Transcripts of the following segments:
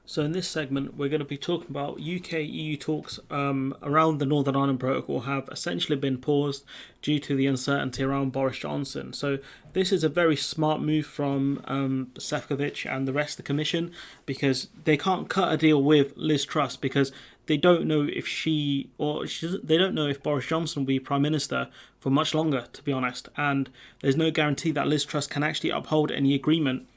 So in this segment, we're going to be talking about UK-EU talks around the Northern Ireland Protocol have essentially been paused due to the uncertainty around Boris Johnson. So this is a very smart move from Sefcovic and the rest of the Commission, because they can't cut a deal with Liz Truss because they don't know if they don't know if Boris Johnson will be Prime Minister for much longer, to be honest. And there's no guarantee that Liz Truss can actually uphold any agreement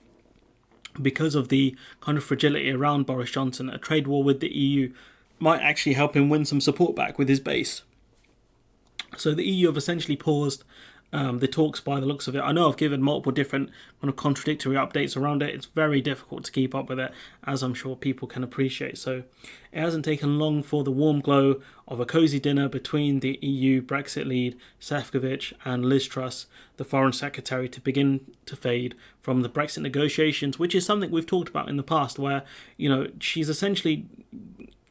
because of the kind of fragility around Boris Johnson. A trade war with the EU might actually help him win some support back with his base. So the EU have essentially paused the talks by the looks of it. I know I've given multiple different kind of contradictory updates around it. It's very difficult to keep up with it, as I'm sure people can appreciate. So it hasn't taken long for the warm glow of a cosy dinner between the EU Brexit lead Sefcovic and Liz Truss, the Foreign Secretary, to begin to fade from the Brexit negotiations, which is something we've talked about in the past, where she's essentially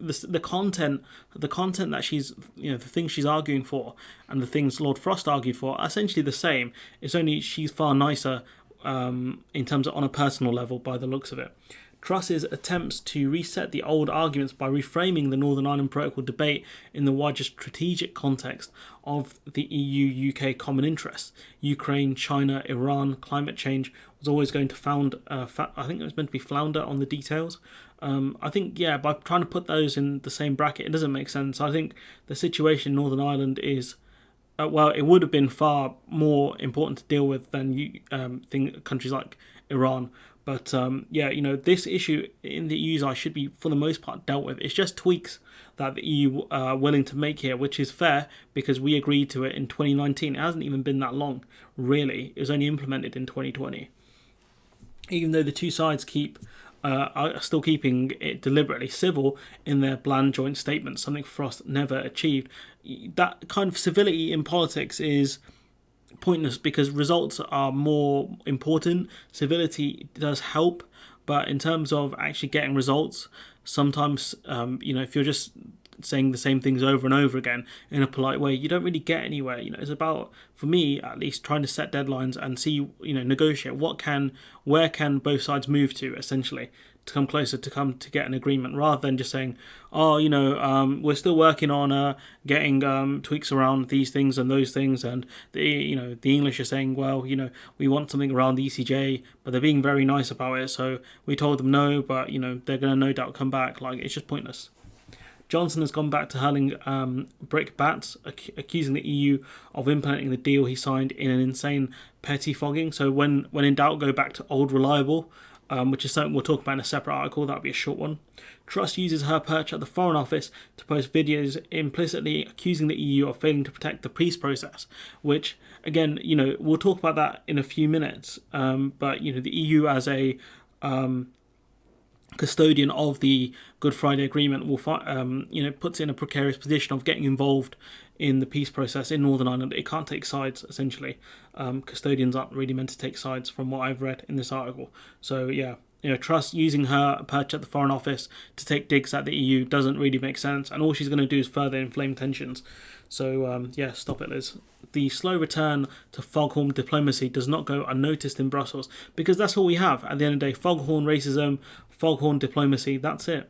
the content that she's, the things she's arguing for and the things Lord Frost argued for are essentially the same. It's only she's far nicer in terms of on a personal level by the looks of it. Truss's attempts to reset the old arguments by reframing the Northern Ireland Protocol debate in the wider strategic context of the EU-UK common interests, Ukraine, China, Iran, climate change, was always going to I think it was meant to be flounder on the details. I think, by trying to put those in the same bracket, it doesn't make sense. I think the situation in Northern Ireland is, it would have been far more important to deal with than countries like Iran. But this issue in the EU's eyes should be, for the most part, dealt with. It's just tweaks that the EU are willing to make here, which is fair because we agreed to it in 2019. It hasn't even been that long, really. It was only implemented in 2020. Even though the two sides are still keeping it deliberately civil in their bland joint statements, something Frost never achieved. That kind of civility in politics is pointless because results are more important. Civility does help, but in terms of actually getting results, sometimes if you're just saying the same things over and over again in a polite way, you don't really get anywhere. It's about, for me at least, trying to set deadlines and see, negotiate where can both sides move to, essentially, to come closer, to get an agreement, rather than just saying, we're still working on getting tweaks around these things and those things, and the English are saying, well, we want something around the ECJ, but they're being very nice about it, so we told them no, but they're going to no doubt come back. It's just pointless. Johnson has gone back to hurling brickbats, accusing the EU of implementing the deal he signed in an insane pettifogging. So when in doubt, go back to old reliable, which is something we'll talk about in a separate article. That'll be a short one. Truss uses her perch at the Foreign Office to post videos implicitly accusing the EU of failing to protect the peace process, which, again, we'll talk about that in a few minutes. But the EU as a custodian of the Good Friday Agreement will puts it in a precarious position of getting involved in the peace process in Northern Ireland. It can't take sides, essentially. Custodians aren't really meant to take sides, from what I've read in this article. So Truss using her perch at the Foreign Office to take digs at the EU doesn't really make sense, and all she's going to do is further inflame tensions. So stop it, Liz. The slow return to foghorn diplomacy does not go unnoticed in Brussels, because that's all we have at the end of the day. Foghorn racism, foghorn diplomacy, that's it.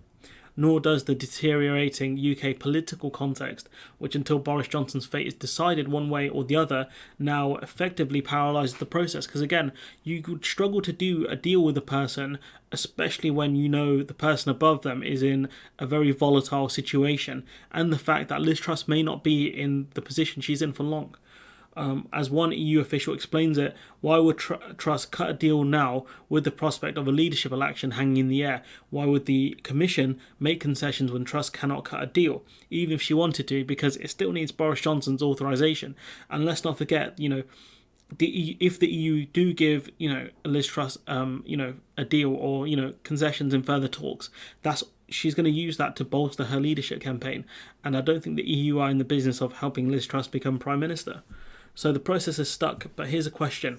Nor does the deteriorating UK political context, which until Boris Johnson's fate is decided one way or the other, now effectively paralyses the process. Because again, you would struggle to do a deal with a person, especially when the person above them is in a very volatile situation, and the fact that Liz Truss may not be in the position she's in for long. As one EU official explains it, why would Truss cut a deal now with the prospect of a leadership election hanging in the air? Why would the Commission make concessions when Truss cannot cut a deal, even if she wanted to, because it still needs Boris Johnson's authorisation? And let's not forget, if the EU do give, Liz Truss, a deal or, concessions in further talks, she's going to use that to bolster her leadership campaign. And I don't think the EU are in the business of helping Liz Truss become Prime Minister. So the process is stuck, but here's a question.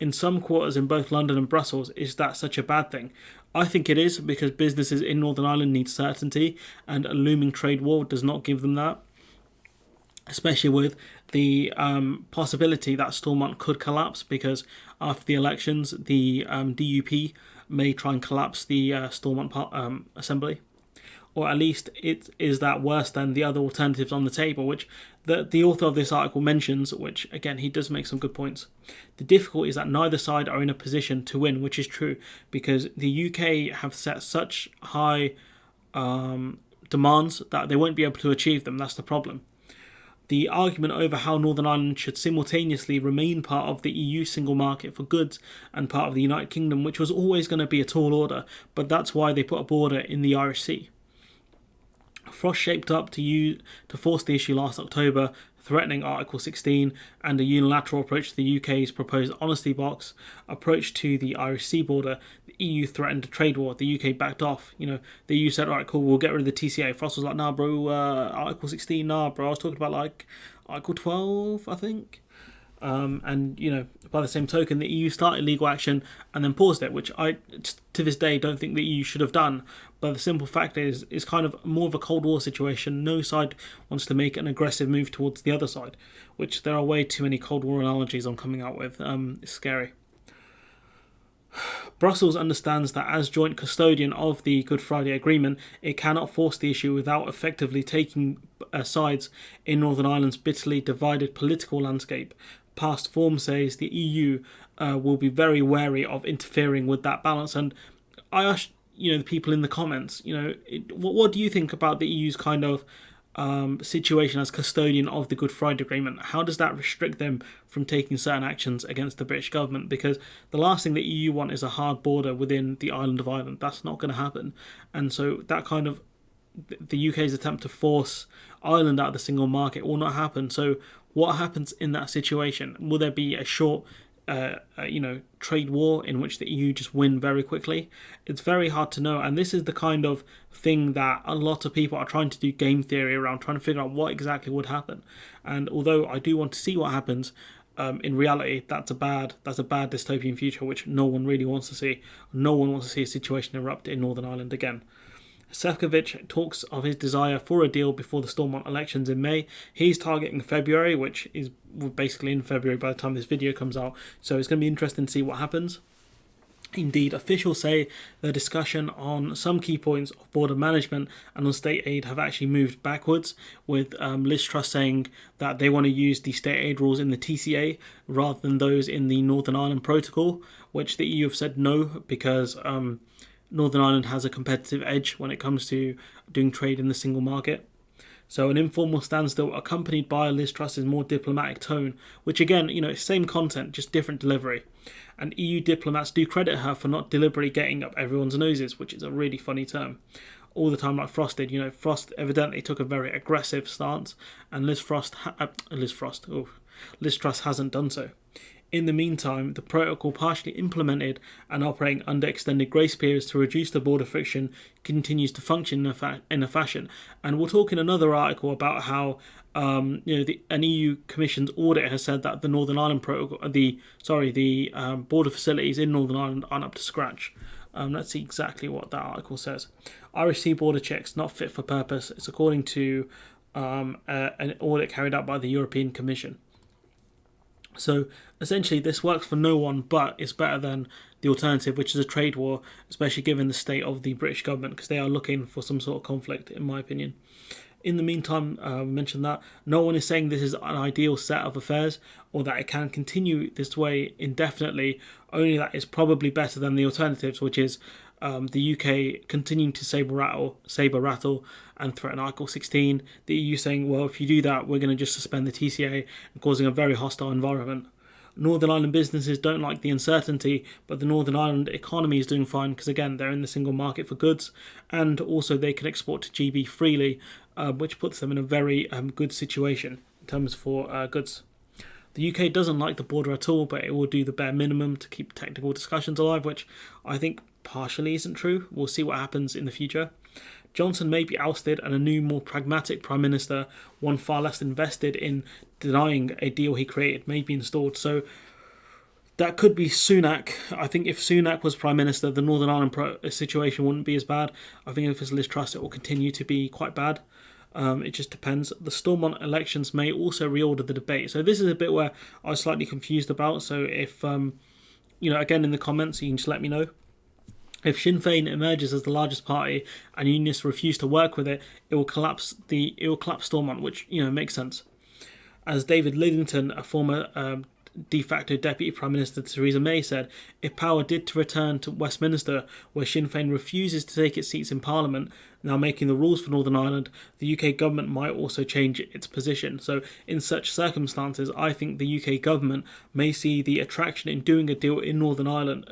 In some quarters in both London and Brussels, is that such a bad thing? I think it is, because businesses in Northern Ireland need certainty, and a looming trade war does not give them that, especially with the possibility that Stormont could collapse, because after the elections, the DUP may try and collapse the Stormont Assembly. Or at least it is that worse than the other alternatives on the table, which the author of this article mentions, which again, he does make some good points. The difficulty is that neither side are in a position to win, which is true, because the UK have set such high demands that they won't be able to achieve them. That's the problem. The argument over how Northern Ireland should simultaneously remain part of the EU single market for goods and part of the United Kingdom, which was always going to be a tall order, but that's why they put a border in the Irish Sea. Frost shaped up to force the issue last October, threatening Article 16 and a unilateral approach to the UK's proposed honesty box approach to the Irish Sea border. The EU threatened a trade war. The UK backed off. The EU said, "All right, cool, we'll get rid of the TCA." Frost was like, "Nah, bro, Article 16, nah, bro. I was talking about like Article 12, I think." And by the same token, the EU started legal action and then paused it, which I, to this day, don't think the EU should have done. But the simple fact is, it's kind of more of a Cold War situation. No side wants to make an aggressive move towards the other side, which there are way too many Cold War analogies I'm coming out with. It's scary. Brussels understands that as joint custodian of the Good Friday Agreement, it cannot force the issue without effectively taking sides in Northern Ireland's bitterly divided political landscape. Past form says the EU will be very wary of interfering with that balance. And I asked, the people in the comments, what do you think about the EU's kind of situation as custodian of the Good Friday Agreement? How does that restrict them from taking certain actions against the British government? Because the last thing the EU want is a hard border within the island of Ireland. That's not going to happen. And so that kind of the UK's attempt to force Ireland out of the single market will not happen. So what happens in that situation? Will there be a short trade war in which the EU just win very quickly? It's very hard to know, and this is the kind of thing that a lot of people are trying to do game theory around, trying to figure out what exactly would happen. And although I do want to see what happens, in reality, that's a bad dystopian future which no one really wants to see. No one wants to see a situation erupt in Northern Ireland again. Sefcovic talks of his desire for a deal before the Stormont elections in May. He's targeting February, which is basically in February by the time this video comes out. So it's going to be interesting to see what happens. Indeed, officials say the discussion on some key points of border management and on state aid have actually moved backwards, with Liz Truss saying that they want to use the state aid rules in the TCA rather than those in the Northern Ireland Protocol, which the EU have said no, because Northern Ireland has a competitive edge when it comes to doing trade in the single market. So an informal standstill accompanied by Liz Truss's more diplomatic tone, which again, same content, just different delivery. And EU diplomats do credit her for not deliberately getting up everyone's noses, which is a really funny term. All the time like Frost did. Frost evidently took a very aggressive stance, and Liz Truss hasn't done so. In the meantime, the protocol partially implemented and operating under extended grace periods to reduce the border friction continues to function in a fashion. And we'll talk in another article about how an EU Commission's audit has said that the Northern Ireland protocol, the border facilities in Northern Ireland aren't up to scratch. Let's see exactly what that article says. Irish Sea border checks not fit for purpose. It's according to an audit carried out by the European Commission. So essentially this works for no one, but it's better than the alternative, which is a trade war, especially given the state of the British government, because they are looking for some sort of conflict, in my opinion. In the meantime, we mentioned that no one is saying this is an ideal set of affairs or that it can continue this way indefinitely, only that it's probably better than the alternatives, which is the UK continuing to saber rattle and threaten Article 16, the EU saying, well, if you do that, we're going to just suspend the TCA and causing a very hostile environment. Northern Ireland businesses don't like the uncertainty, but the Northern Ireland economy is doing fine because, again, they're in the single market for goods, and also they can export to GB freely, which puts them in a very good situation in terms for goods. The UK doesn't like the border at all, but it will do the bare minimum to keep technical discussions alive, which I think partially isn't true. We'll see what happens in the future. Johnson may be ousted and a new, more pragmatic Prime Minister, one far less invested in denying a deal he created, may be installed. So that could be Sunak. I think if Sunak was Prime Minister, the Northern Ireland situation wouldn't be as bad. I think if it's Liz Truss, it will continue to be quite bad. It just depends. The Stormont elections may also reorder the debate. So this is a bit where I was slightly confused about. So if, again, in the comments, you can just let me know. If Sinn Féin emerges as the largest party and unionists refuse to work with it, it will collapse Stormont, which makes sense. As David Lidington, a former de facto Deputy Prime Minister Theresa May, said, if power did to return to Westminster, where Sinn Féin refuses to take its seats in Parliament, now making the rules for Northern Ireland, the UK government might also change its position. So in such circumstances, I think the UK government may see the attraction in doing a deal in Northern Ireland,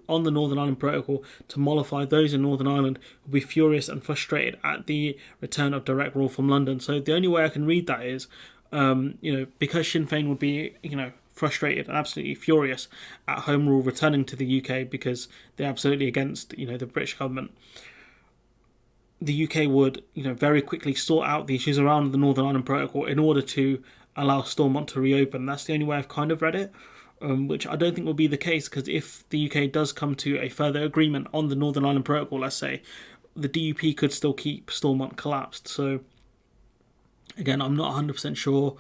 on the Northern Ireland Protocol, to mollify those in Northern Ireland who will be furious and frustrated at the return of direct rule from London. So the only way I can read that is, because Sinn Féin would be, frustrated and absolutely furious at Home Rule returning to the UK because they're absolutely against, the British government. The UK would, very quickly sort out the issues around the Northern Ireland Protocol in order to allow Stormont to reopen. That's the only way I've kind of read it, which I don't think will be the case, because if the UK does come to a further agreement on the Northern Ireland Protocol, let's say, the DUP could still keep Stormont collapsed. So, again, I'm not 100% sure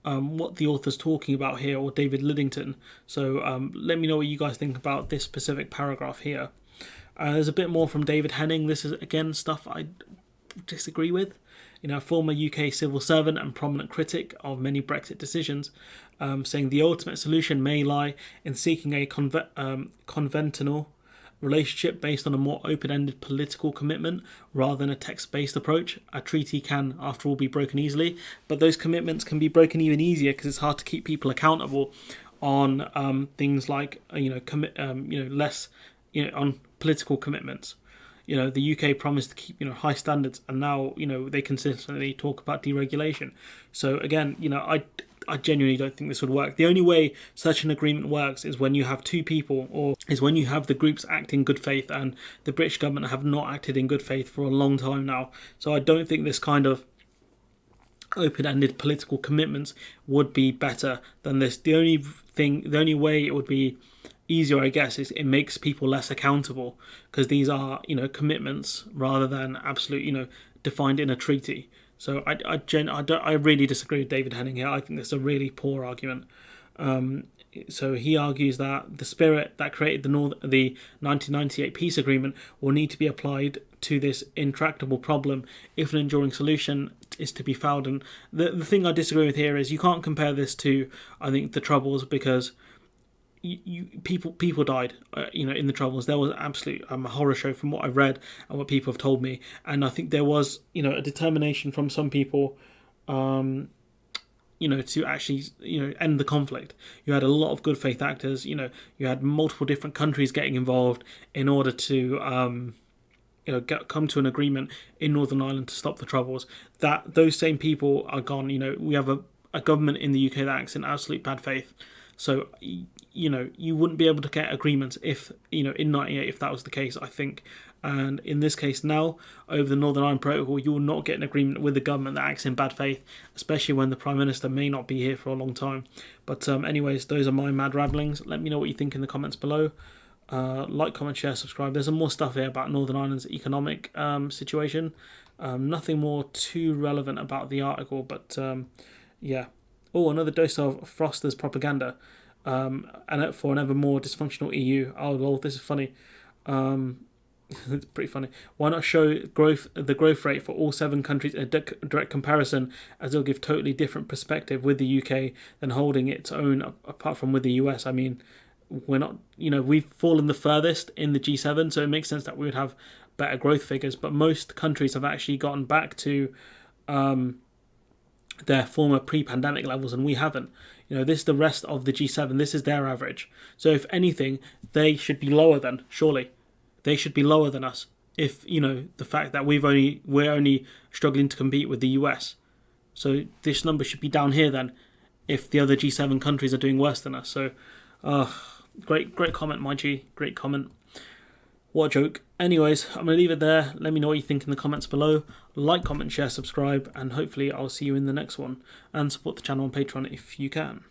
what the author's talking about here, or David Lidington. So let me know what you guys think about this specific paragraph here. There's a bit more from David Henning. This is, again, stuff I disagree with. Former UK civil servant and prominent critic of many Brexit decisions, saying the ultimate solution may lie in seeking a covenantal relationship based on a more open-ended political commitment rather than a text-based approach. A treaty can, after all, be broken easily, but those commitments can be broken even easier because it's hard to keep people accountable on things like less on political commitments. The UK promised to keep high standards, and now they consistently talk about deregulation. So again, I genuinely don't think this would work. The only way such an agreement works is when you have two people, or is when you have the groups act in good faith, and the British government have not acted in good faith for a long time now. So I don't think this kind of open-ended political commitments would be better than this. The only way it would be easier, I guess, is it makes people less accountable, because these are commitments rather than absolute defined in a treaty. So I really disagree with David Henning here. I think this is a really poor argument. So he argues that the spirit that created the 1998 peace agreement will need to be applied to this intractable problem if an enduring solution is to be found. And the thing I disagree with here is you can't compare this to, I think, the Troubles, because people died in the Troubles. There was absolute a horror show from what I've read and what people have told me, and I think there was a determination from some people to actually end the conflict. You had a lot of good faith actors. You had multiple different countries getting involved in order to come to an agreement in Northern Ireland to stop the Troubles. That those same people are gone. We have a government in the UK that acts in absolute bad faith. So you wouldn't be able to get agreements if in '98 if that was the case, I think. And in this case now, over the Northern Ireland Protocol, you will not get an agreement with the government that acts in bad faith, especially when the Prime Minister may not be here for a long time. But anyways, those are my mad ramblings. Let me know what you think in the comments below. Like, comment, share, subscribe. There's some more stuff here about Northern Ireland's economic situation. Nothing more too relevant about the article, but yeah. Oh, another dose of Foster's propaganda. And for an ever more dysfunctional EU. Oh, lol, this is funny. It's pretty funny. Why not show the growth rate for all 7 countries in a direct comparison, as it'll give totally different perspective with the UK than holding its own apart from with the US. I mean, we're not, we've fallen the furthest in the G7, so it makes sense that we would have better growth figures, but most countries have actually gotten back to their former pre-pandemic levels, and we haven't. This is the rest of the G7. This is their average. So if anything, they should be lower than, surely. They should be lower than us. If, the fact that we're only struggling to compete with the US. So this number should be down here then, if the other G7 countries are doing worse than us. So, great comment, my G. Great comment. What a joke. Anyways, I'm going to leave it there. Let me know what you think in the comments below. Like, comment, share, subscribe, and hopefully I'll see you in the next one. And support the channel on Patreon if you can.